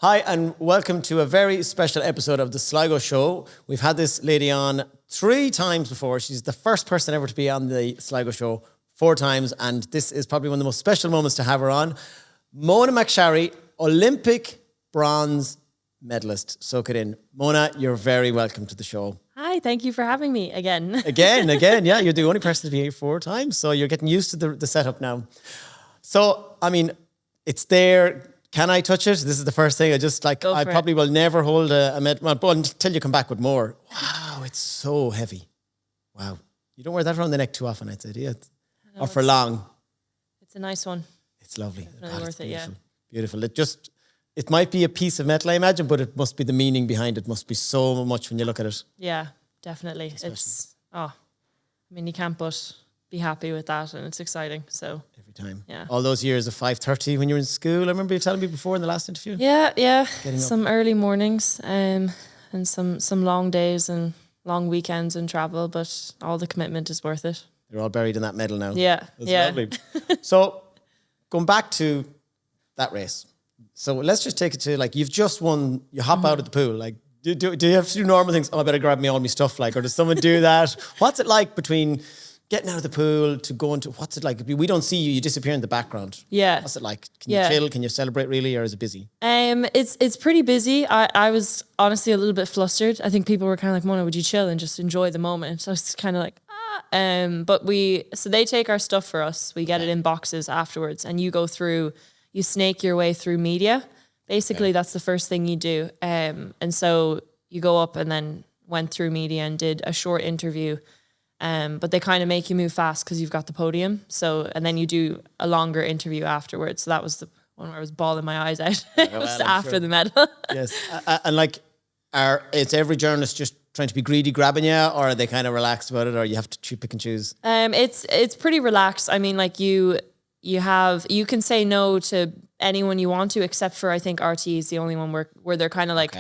Hi, and welcome to a very special episode of the Slgo Show. We've had this lady on 3 times before. She's the first person ever to be on the Slgo Show 4 times, and this is probably one of the most special moments to have her on. Mona McSharry, Olympic bronze medalist. Soak it in. Mona, you're very welcome to the show. Hi, thank you for having me again. Again, yeah. You're the only person to be here 4 times, so you're getting used to the setup now. So, I mean, it's there. Can I touch it? This is the first thing. I probably will never hold a medal until you come back with more. Wow, it's so heavy. Wow. You don't wear that around the neck too often, I'd say, do you? Or for long. It's a nice one. It's lovely. Definitely worth it, yeah. Beautiful. It might be a piece of metal, I imagine, but it must be the meaning behind it. Must be so much when you look at it. Yeah, definitely. You can't but be happy with that, and it's exciting. So every time. Yeah. All those years of 5:30 when you were in school. I remember you telling me before in the last interview. Yeah. Some early mornings, and some long days and long weekends and travel, but all the commitment is worth it. They're all buried in that medal now. Yeah. That's lovely. So going back to that race. So let's just take it to, you've just won, you hop out of the pool. Do you have to do normal things? Oh, I better grab me all my stuff, or does someone do that? What's it like between getting out of the pool to going to, what's it like? We don't see you, you disappear in the background. Yeah. What's it like? Can you chill? Can you celebrate really, or is it busy? It's pretty busy. I was honestly a little bit flustered. I think people were kind of like, Mona, would you chill and just enjoy the moment? So I was kind of like, but so they take our stuff for us. We get it in boxes afterwards, and you go through, you snake your way through media. Basically, that's the first thing you do. And so you go up and then went through media and did a short interview. But they kind of make you move fast because you've got the podium. So, and then you do a longer interview afterwards. So that was the one where I was bawling my eyes out after the medal. Yes. It's every journalist just trying to be greedy, grabbing you, or are they kind of relaxed about it, or you have to pick and choose? It's pretty relaxed. I mean, you can say no to anyone you want to, except for, I think, RTE is the only one where they're kind of like,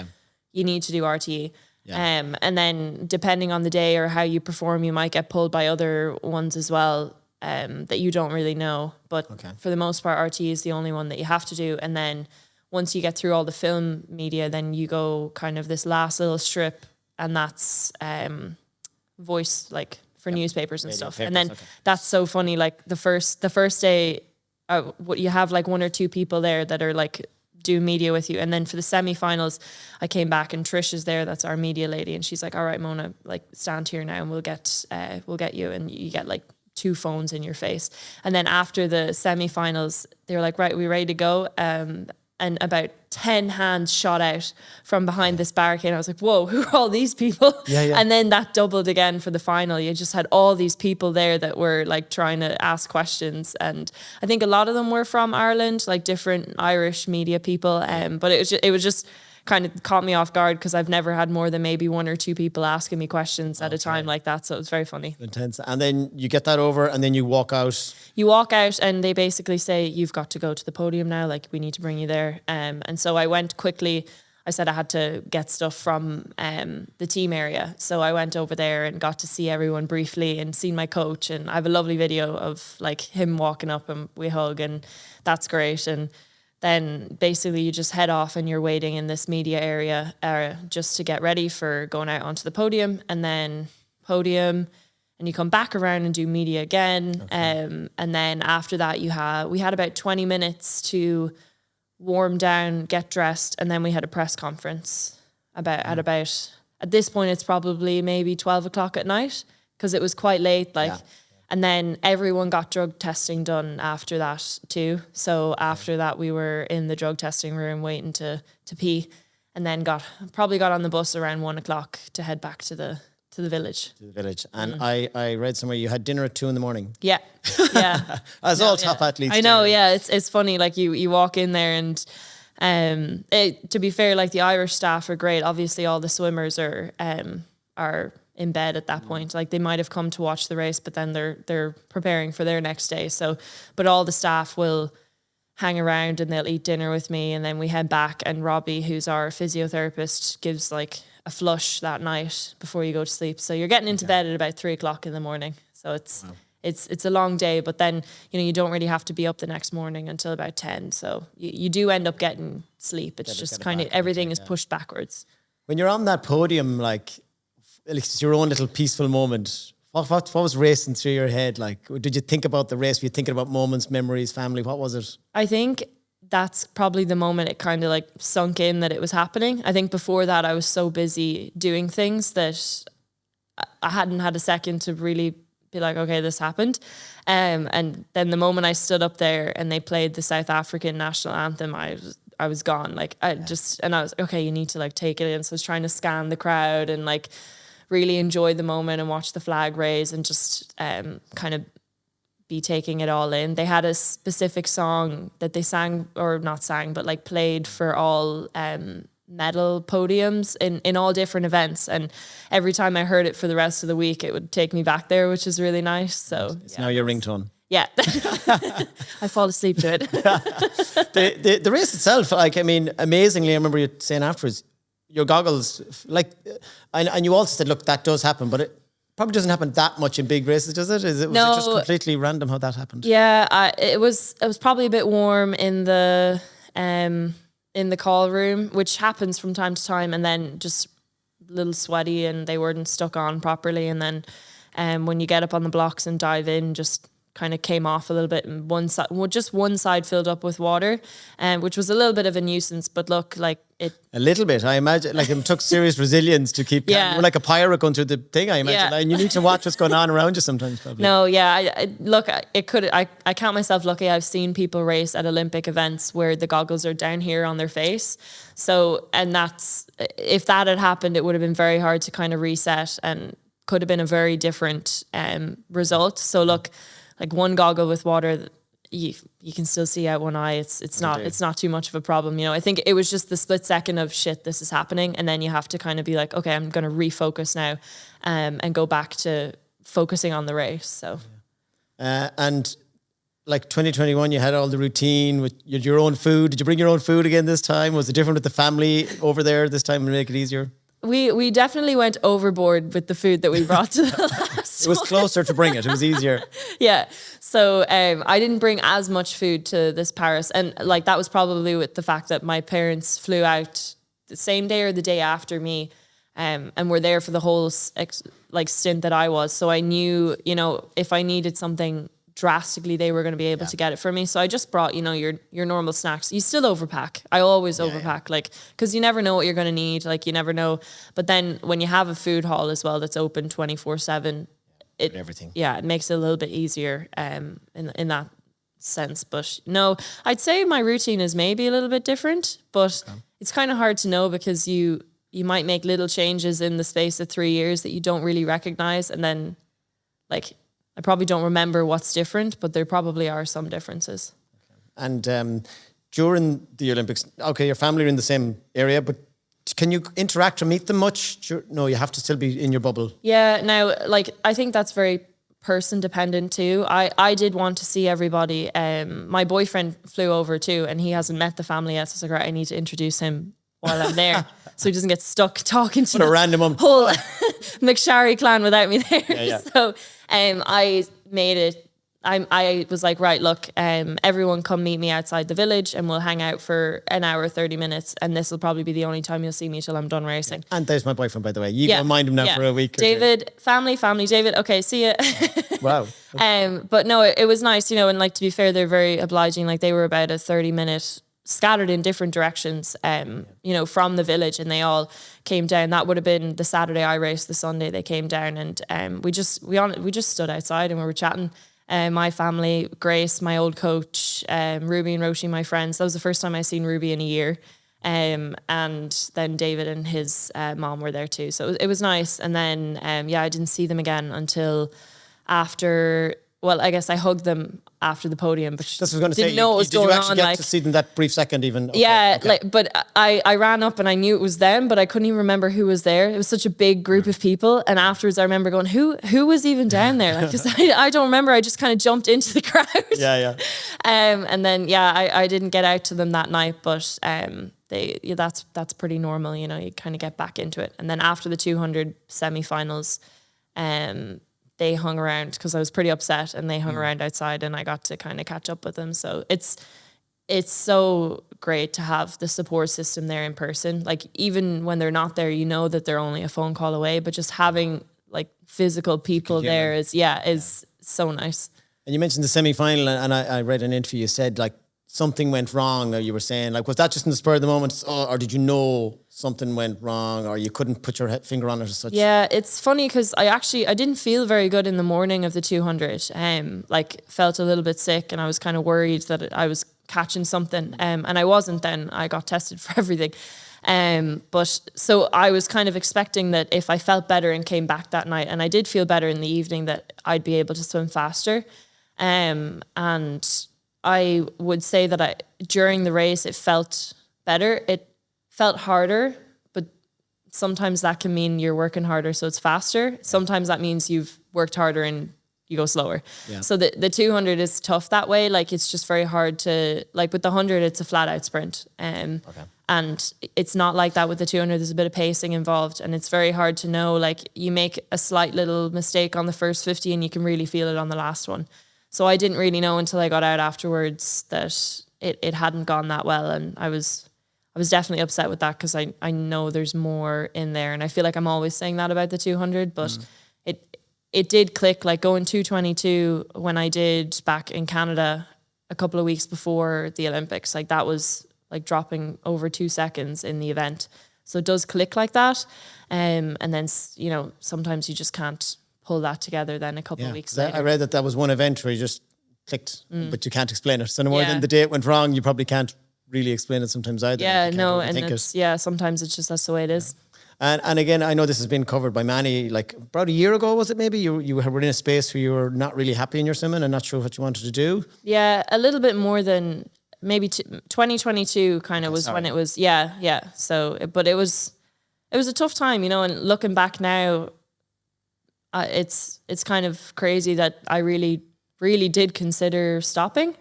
you need to do RTE. Yeah. And then depending on the day or how you perform, you might get pulled by other ones as well, that you don't really know. But for the most part, RTE is the only one that you have to do. And then once you get through all the film media, then you go kind of this last little strip, and that's voice, for newspapers and stuff. And then that's so funny. The first day, you have 1 or 2 people there that are do media with you. And then for the semi-finals, I came back and Trish is there. That's our media lady. And she's like, all right, Mona, stand here now and we'll get you. And you get 2 phones in your face. And then after the semi-finals, they were like, right, we ready to go? And about 10 hands shot out from behind this barricade. I was like, whoa, who are all these people? Yeah. And then that doubled again for the final. You just had all these people there that were trying to ask questions. And I think a lot of them were from Ireland, different Irish media people. But it was just kind of caught me off guard because I've never had more than maybe 1 or 2 people asking me questions at a time like that. So it was very funny. Intense. And then you get that over and then you walk out. You walk out and they basically say, you've got to go to the podium now. We need to bring you there. And so I went quickly. I said I had to get stuff from the team area. So I went over there and got to see everyone briefly and seen my coach. And I have a lovely video of him walking up and we hug, and that's great. And then basically you just head off and you're waiting in this media area just to get ready for going out onto the podium, and then podium, and you come back around and do media again. And then after that we had about 20 minutes to warm down, get dressed, and then we had a press conference at this point it's probably maybe 12 o'clock at night because it was quite late. And then everyone got drug testing done after that too. So after that, we were in the drug testing room waiting to pee, and then probably got on the bus around 1 o'clock to head back to the village. To the village. And I read somewhere you had dinner at 2 a.m. Yeah. As all top athletes. I know. Yeah. It's funny. You walk in there and, to be fair, the Irish staff are great. Obviously all the swimmers are in bed at that point. They might have come to watch the race, but then they're preparing for their next day. So, but all the staff will hang around and they'll eat dinner with me, and then we head back, and Robbie, who's our physiotherapist, gives a flush that night before you go to sleep. So you're getting into bed at about 3 o'clock in the morning. So it's a long day, but then, you don't really have to be up the next morning until about 10. So you do end up getting sleep. It's just kind of everything is pushed backwards. When you're on that podium, like, at least it's your own little peaceful moment, what was racing through your head? Like, did you think about the race? Were you thinking about moments, memories, family? What was it? I think that's probably the moment it kind of like sunk in that it was happening. I think before that I was so busy doing things that I hadn't had a second to really be like, okay, this happened. And then the moment I stood up there and they played the South African national anthem, I was gone. Like and I was, okay, you need to like take it in. So I was trying to scan the crowd and like really enjoy the moment and watch the flag raise and just kind of be taking it all in. They had a specific song that they sang, or not sang, but like played for all medal podiums in all different events. And every time I heard it for the rest of the week, it would take me back there, which is really nice. So it's now your ringtone. Yeah. I fall asleep to it. The race itself, like, I mean, amazingly, I remember you saying afterwards, your goggles, like, and you also said, look, that does happen, but it probably doesn't happen that much in big races, does it? Was it just completely random how that happened? Yeah, it was probably a bit warm in the call room, which happens from time to time, and then just a little sweaty and they weren't stuck on properly. And then when you get up on the blocks and dive in, just kind of came off a little bit, and one side filled up with water, which was a little bit of a nuisance. But look, like it a little bit. I imagine, like, it took serious resilience to keep. Yeah, you're like a pirate going through the thing. I imagine, and you need to watch what's going on around you sometimes. Probably. No, yeah. I count myself lucky. I've seen people race at Olympic events where the goggles are down here on their face. So, and that's, if that had happened, it would have been very hard to kind of reset, and could have been a very different result. So look. Like one goggle with water, you can still see out one eye. It's not too much of a problem. I think it was just the split second of shit, this is happening, and then you have to kind of be like, okay, I'm going to refocus now, and go back to focusing on the race. So, and like 2021, you had all the routine with your own food. Did you bring your own food again this time? Was it different with the family over there this time to make it easier? We definitely went overboard with the food that we brought to the last. It was closer to bring it. It was easier. Yeah. So I didn't bring as much food to this Paris. And like that was probably with the fact that my parents flew out the same day or the day after me, and were there for the whole stint that I was. So I knew, if I needed something drastically, they were going to be able to get it for me. So I just brought, your normal snacks. You still overpack. I always overpack, like, because you never know what you're going to need. Like, you never know. But then when you have a food hall as well that's open 24/7, everything. Yeah, it makes it a little bit easier in that sense. But no, I'd say my routine is maybe a little bit different, but it's kind of hard to know because you might make little changes in the space of 3 years that you don't really recognize, and then like I probably don't remember what's different, but there probably are some differences. And during the Olympics, okay, your family are in the same area, but can you interact or meet them much? No, you have to still be in your bubble. Yeah, now, like, I think that's very person dependent too. I did want to see everybody. My boyfriend flew over too, and he hasn't met the family yet, so I was like, right, I need to introduce him while I'm there, so he doesn't get stuck talking to a random whole McSharry clan without me there. Yeah. So I made it. I was like, right, look, everyone come meet me outside the village and we'll hang out for an hour, 30 minutes, and this will probably be the only time you'll see me till I'm done racing. And there's my boyfriend, by the way. You can mind him now for a week. David, family, David, okay, see ya. Wow. But no, it was nice, and like, to be fair, they're very obliging. Like, they were about a 30-minute scattered in different directions, from the village, and they all came down. That would have been the Saturday I raced, the Sunday they came down, and we just stood outside and we were chatting. My family, Grace, my old coach, Ruby and Roshi, my friends. That was the first time I seen Ruby in a year. And then David and his mom were there too. So it was nice. And then, I didn't see them again until after. Well, I guess I hugged them after the podium, but didn't know what was going on. Did you actually get to see them that brief second even? Okay, yeah, okay. But I ran up and I knew it was them, but I couldn't even remember who was there. It was such a big group of people. And afterwards I remember going, who was even down there? Because I don't remember. I just kind of jumped into the crowd. Yeah. And then, I didn't get out to them that night, but that's pretty normal. You kind of get back into it. And then after the 200 semi-finals, they hung around because I was pretty upset, and they hung around outside, and I got to kind of catch up with them. So it's so great to have the support system there in person. Like even when they're not there, you know that they're only a phone call away, but just having like physical people there is so nice. And you mentioned the semi-final, and I read an interview, you said like something went wrong, or you were saying like, was that just in the spur of the moment, or did you know something went wrong, or you couldn't put your finger on it as such? Yeah, it's funny because I didn't feel very good in the morning of the 200. Like felt a little bit sick, and I was kind of worried that I was catching something. And I wasn't. Then I got tested for everything. But so I was kind of expecting that if I felt better and came back that night, and I did feel better in the evening, that I'd be able to swim faster. And I would say that during the race, it felt better. It felt harder, but sometimes that can mean you're working harder, so it's faster. Sometimes that means you've worked harder and you go slower. Yeah. So the 200 is tough that way. Like it's just very hard to, like with the 100, it's a flat out sprint. And it's not like that with the 200. There's a bit of pacing involved, and it's very hard to know, like you make a slight little mistake on the first 50 and you can really feel it on the last one. So I didn't really know until I got out afterwards that it hadn't gone that well. And I was definitely upset with that because I know there's more in there. And I feel like I'm always saying that about the 200, but it did click. Like going 222 when I did back in Canada a couple of weeks before the Olympics, like that was like dropping over 2 seconds in the event. So it does click like that. And then, you know, sometimes you just can't pull that together then a couple of weeks later. I read that was one event where you just clicked, but you can't explain it. So no more than the day it went wrong, you probably can't really explain it sometimes either. Yeah, no, and it's, sometimes it's just that's the way it is. And again, I know this has been covered by Manny, like about a year ago, was it maybe? You were in a space where you were not really happy in your swimming and not sure what you wanted to do? Yeah, a little bit more than maybe 2022 kind of was when it was, So, but it was a tough time, you know, and looking back now, it's kind of crazy that I really, really did consider stopping,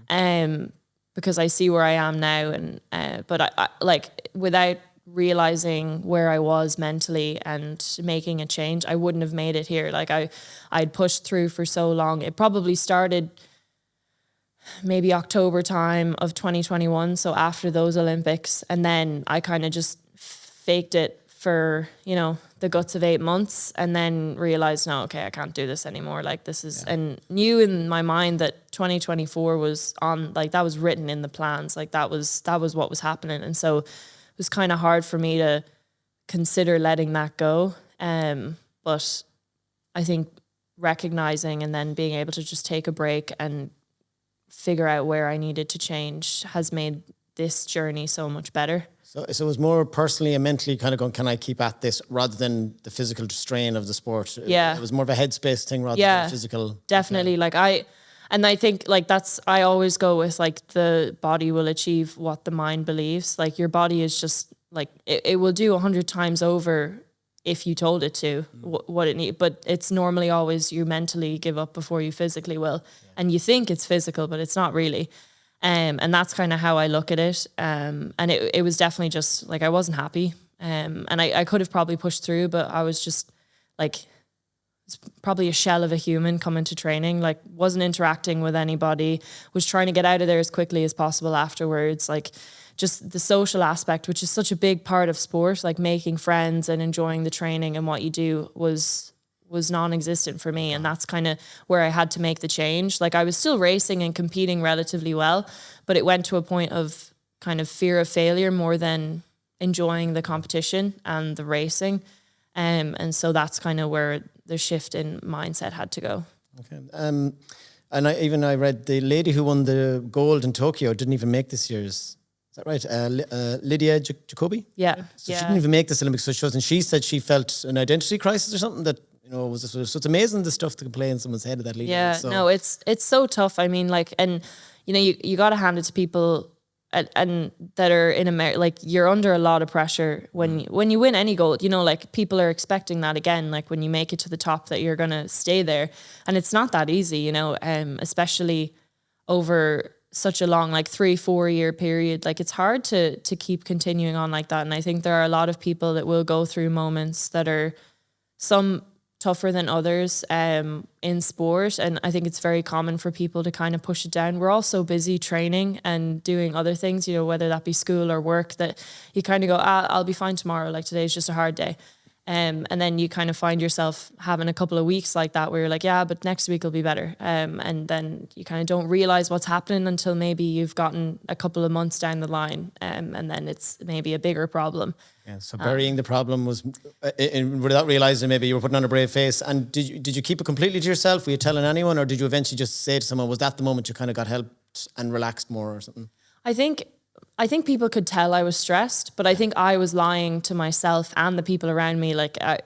because I see where I am now, and but I like without realizing where I was mentally and making a change, I wouldn't have made it here. Like I'd pushed through for so long. It probably started maybe October time of 2021, so after those Olympics, and then I kind of just faked it for, you know, the guts of 8 months, and then realized, no, okay, I can't do this anymore. Like this is, and knew in my mind that 2024 was on, like that was written in the plans. Like that was what was happening. And so it was kind of hard for me to consider letting that go. But I think recognizing and then being able to just take a break and figure out where I needed to change has made this journey so much better. So it was more personally and mentally kind of going, can I keep at this, rather than the physical strain of the sport? Yeah. It was more of a headspace thing rather than physical. Definitely. Like I think like I always go with like the body will achieve what the mind believes. Like your body is just like, it will do 100 times over if you told it to what it needs. But it's normally always you mentally give up before you physically will. Yeah. And you think it's physical, but it's not really. And that's kind of how I look at it. And it was definitely just like, I wasn't happy. And I could have probably pushed through, but I was just like, it's probably a shell of a human coming to training, like wasn't interacting with anybody, was trying to get out of there as quickly as possible afterwards. Like just the social aspect, which is such a big part of sport, like making friends and enjoying the training and what you do was non-existent for me. And that's kind of where I had to make the change. Like I was still racing and competing relatively well, but it went to a point of kind of fear of failure more than enjoying the competition and the racing. And so that's kind of where the shift in mindset had to go. Okay. And I read the lady who won the gold in Tokyo didn't even make this year's. Is that right? Lydia Jacobi? Yeah. So she didn't even make this Olympics. So she said she felt an identity crisis or something that, you know, was so it's amazing the stuff to play in someone's head at that level. Yeah, so. No, it's so tough. I mean, like, and you know, you got to hand it to people and that are in America. Like, you're under a lot of pressure when you win any gold. You know, like people are expecting that again. Like when you make it to the top, that you're gonna stay there, and it's not that easy. You know, especially over such a long, like 3-4 year period. Like it's hard to keep continuing on like that. And I think there are a lot of people that will go through moments that are some tougher than others in sport. And I think it's very common for people to kind of push it down. We're all so busy training and doing other things, you know, whether that be school or work, that you kind of go, I'll be fine tomorrow. Like today's just a hard day. And then you kind of find yourself having a couple of weeks like that where you're like, yeah, but next week will be better. And then you kind of don't realize what's happening until maybe you've gotten a couple of months down the line. And then it's maybe a bigger problem. Yeah, so burying the problem was, without realizing, maybe you were putting on a brave face. And did you keep it completely to yourself? Were you telling anyone, or did you eventually just say to someone, was that the moment you kind of got helped and relaxed more or something? I think people could tell I was stressed, but I think I was lying to myself and the people around me. Like I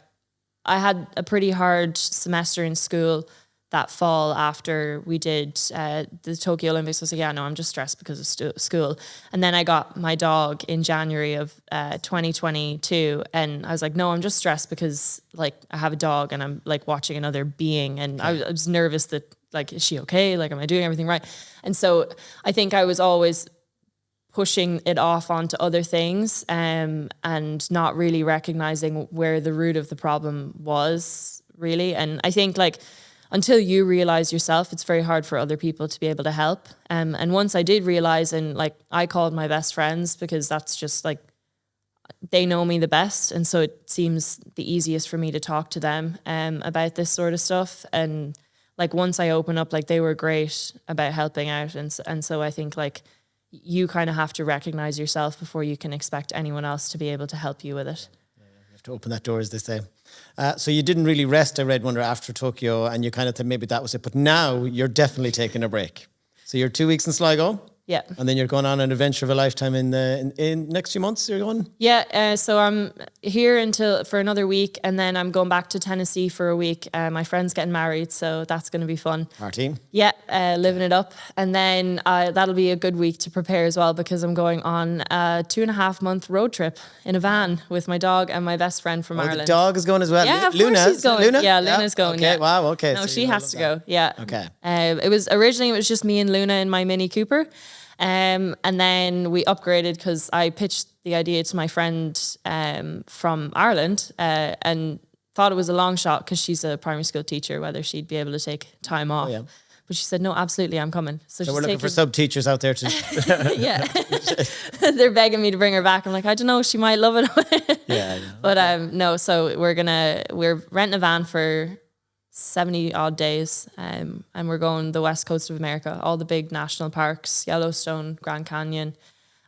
had a pretty hard semester in school that fall after we did the Tokyo Olympics. I was like, yeah, no, I'm just stressed because of school. And then I got my dog in January of 2022. And I was like, no, I'm just stressed because like I have a dog and I'm like watching another being. And I was nervous that like, is she okay? Like, am I doing everything right? And so I think I was always pushing it off onto other things and not really recognizing where the root of the problem was really. And I think like until you realize yourself, it's very hard for other people to be able to help. And once I did realize, and like I called my best friends because that's just like, they know me the best. And so it seems the easiest for me to talk to them about this sort of stuff. And like once I open up, like they were great about helping out. And so I think like, you kind of have to recognize yourself before you can expect anyone else to be able to help you with it. Yeah, you have to open that door, as they say. So you didn't really rest, I read, Wonder, after Tokyo, and you kind of thought maybe that was it. But now you're definitely taking a break. So you're 2 weeks in Sligo. Yeah. And then you're going on an adventure of a lifetime in next few months, you're going? Yeah, so I'm here for another week, and then I'm going back to Tennessee for a week. My friend's getting married, so that's going to be fun. Party? Yeah, living it up. And then that'll be a good week to prepare as well, because I'm going on a 2.5-month road trip in a van with my dog and my best friend from Ireland. The dog is going as well? Yeah, of Luna? course she's going. Luna? Yeah, Luna's going, okay, yeah. Wow, okay. No, so she has to go, yeah. Okay. It was just me and Luna in my Mini Cooper. And then we upgraded because I pitched the idea to my friend from Ireland and thought it was a long shot because she's a primary school teacher, whether she'd be able to take time off. Yeah. But she said, no, absolutely, I'm coming. So we're looking for sub-teachers out there to... Yeah. They're begging me to bring her back. I'm like, I don't know, she might love it. Yeah. But no, so we're renting a van for 70 odd days and we're going the west coast of America, all the big national parks, Yellowstone, Grand Canyon,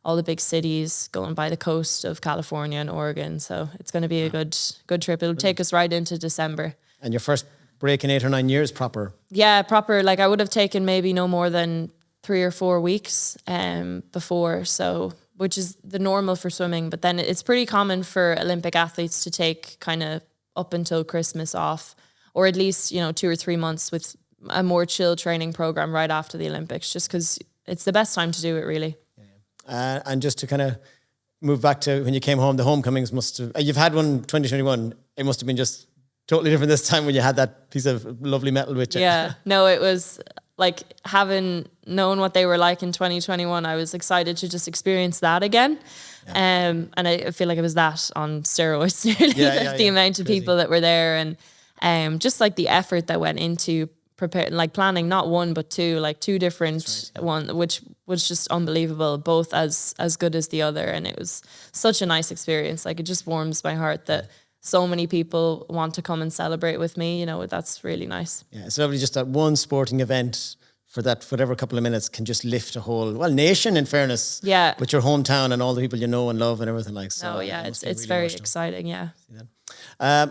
all the big cities, going by the coast of California and Oregon. So it's going to be a good trip. It'll take us right into December. And your first break in 8 or 9 years proper? Yeah, proper. Like I would have taken maybe no more than 3 or 4 weeks before, so which is the normal for swimming. But then it's pretty common for Olympic athletes to take kind of up until Christmas off, or at least, 2 or 3 months with a more chill training program right after the Olympics, just because it's the best time to do it, really. And just to kind of move back to when you came home, the homecomings must have, you've had one 2021, it must have been just totally different this time when you had that piece of lovely metal with you. Yeah, no, it was like having known what they were like in 2021, I was excited to just experience that again. Yeah. And I feel like it was that on steroids nearly, the amount of people that were there, and just like the effort that went into preparing, like planning not one but two, like two different one, which was just unbelievable, both as good as the other. And it was such a nice experience. Like it just warms my heart that so many people want to come and celebrate with me. That's really nice. Yeah, it's lovely. Just that one sporting event for that whatever couple of minutes can just lift a whole nation, in fairness. Yeah, with your hometown and all the people you know and love and everything like so. Oh yeah, it's really very exciting. Yeah.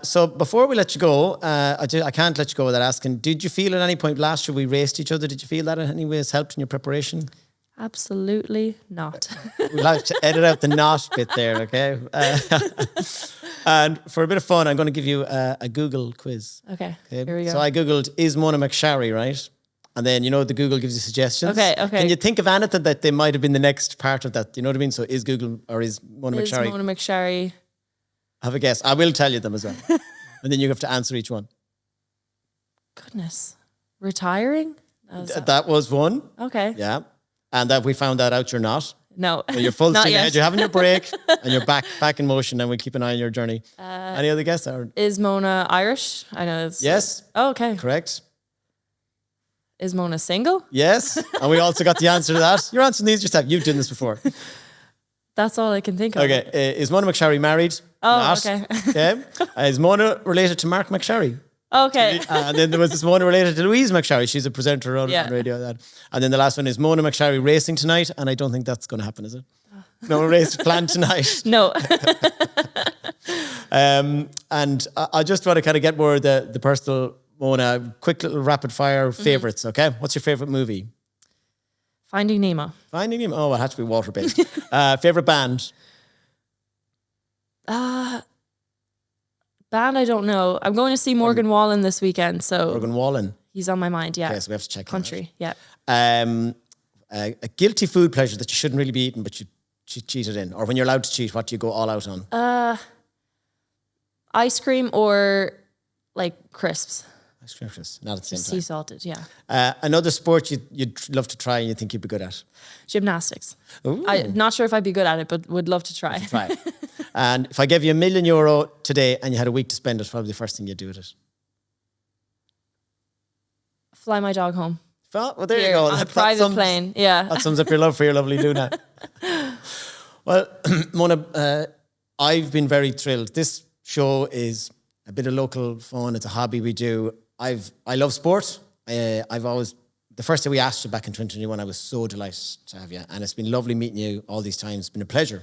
So before we let you go, I can't let you go without asking, did you feel at any point last year we raced each other? Did you feel that in any way has helped in your preparation? Absolutely not. We'll have to edit out the not bit there, okay? And for a bit of fun, I'm going to give you a Google quiz. Okay, here we go. So I Googled, is Mona McSharry, right? And then, the Google gives you suggestions. Okay. Can you think of anything that they might have been the next part of that? You know what I mean? So is Google or is Mona McSharry? Is Mona McSharry... Have a guess. I will tell you them as well. And then you have to answer each one. Goodness. Retiring? That was one. Okay. Yeah. And that we found that out you're not. No. So you're full Not steam yet. ahead. You're having your break and you're back in motion, and we keep an eye on your journey. Any other guests? Is Mona Irish? I know it's... Yes. Oh, okay. Correct. Is Mona single? Yes. And we also got the answer to that. You're answering these yourself. You've done this before. That's all I can think of. Okay. Is Mona McSharry married? Oh, Not. okay. Okay. Is Mona related to Mark McSharry? Okay. And then there was this Mona related to Louise McSharry. She's a presenter on radio. And then the last one is Mona McSharry racing tonight. And I don't think that's going to happen, is it? No race planned tonight. No. And I just want to kind of get more of the personal, Mona, quick little rapid fire favorites, okay? What's your favorite movie? Finding Nemo. Finding Nemo. Oh, it had to be water based. Favorite band? Band, I don't know. I'm going to see Morgan Wallen this weekend, so Morgan Wallen. he's on my mind. Yeah. Okay, so we have to check Country. Yeah. A guilty food pleasure that you shouldn't really be eating, but you cheated in, or when you're allowed to cheat, what do you go all out on? Ice cream or like crisps. Ice cream, crisps, not at the same Sea time. salted. Yeah. Another sport you'd love to try and you think you'd be good at? Gymnastics. Ooh. I'm not sure if I'd be good at it, but would love to try. Right. And if I gave you €1 million today and you had a week to spend it, probably the first thing you'd do with it. Fly my dog home. Well, there Here, you go. on a private plane. Yeah. That sums up your love for your lovely Luna. Well, Mona, I've been very thrilled. This show is a bit of local fun. It's a hobby we do. I love sport. The first day we asked you back in 2021, I was so delighted to have you. And it's been lovely meeting you all these times. It's been a pleasure.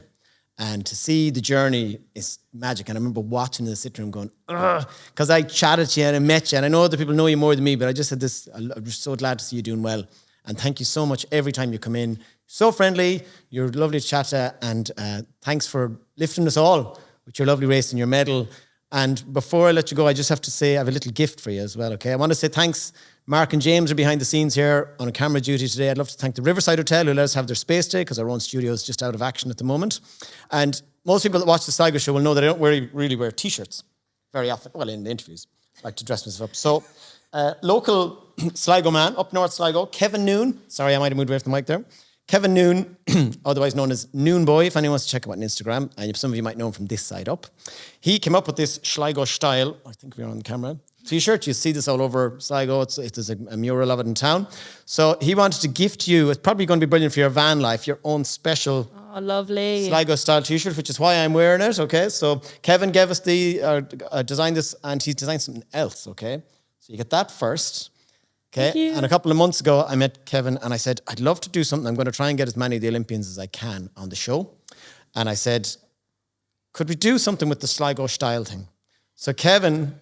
And to see the journey is magic. And I remember watching in the sitting room going, because I chatted to you and I met you. And I know other people know you more than me, but I just had this, I'm just so glad to see you doing well. And thank you so much every time you come in. So friendly, you're lovely to chat to. And thanks for lifting us all with your lovely race and your medal. And before I let you go, I just have to say I have a little gift for you as well, okay? I want to say thanks. Mark and James are behind the scenes here on a camera duty today. I'd love to thank the Riverside Hotel who let us have their space today because our own studio is just out of action at the moment. And most people that watch the Slgo Show will know that I don't really wear T-shirts very often. Well, in the interviews, I like to dress myself up. So, local Sligo man, up north Sligo, Kevin Noon. Sorry, I might have moved away from the mic there. Kevin Noon, otherwise known as Nooneboy, if anyone wants to check him out on Instagram, and some of you might know him from this side up. He came up with this Slgo style, I think we're on camera, T-shirt. You see this all over Sligo. There's a mural of it in town. So he wanted to gift you, it's probably going to be brilliant for your van life, your own special lovely Sligo style T-shirt, which is why I'm wearing it, okay? So Kevin gave us designed this, and he's designed something else, okay? So you get that first. Okay, and a couple of months ago, I met Kevin and I said, I'd love to do something. I'm going to try and get as many of the Olympians as I can on the show. And I said, could we do something with the Slgo style thing? So Kevin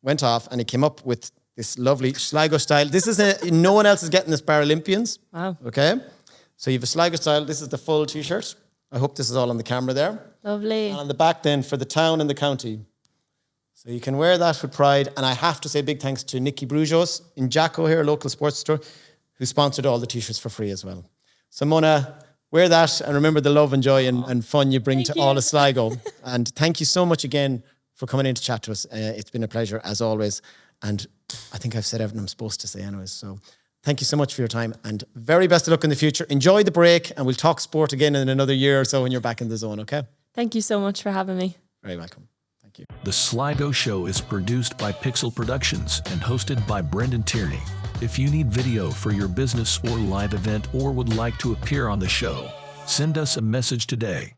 went off and he came up with this lovely Slgo style. This is no one else is getting this bar Olympians. Wow. Okay, so you have a Slgo style. This is the full T-shirt. I hope this is all on the camera there. Lovely. And on the back then for the town and the county. So you can wear that with pride. And I have to say big thanks to Nikki Brujos in Jako here, a local sports store, who sponsored all the T-shirts for free as well. So Mona, wear that and remember the love and joy and fun you bring to all of Sligo. And thank you so much again for coming in to chat to us. It's been a pleasure as always. And I think I've said everything I'm supposed to say anyways. So thank you so much for your time and very best of luck in the future. Enjoy the break and we'll talk sport again in another year or so when you're back in the zone, okay? Thank you so much for having me. Very welcome. Thank you. The Slgo Show is produced by Pixel Productions and hosted by Brendan Tierney. If you need video for your business or live event or would like to appear on the show, send us a message today.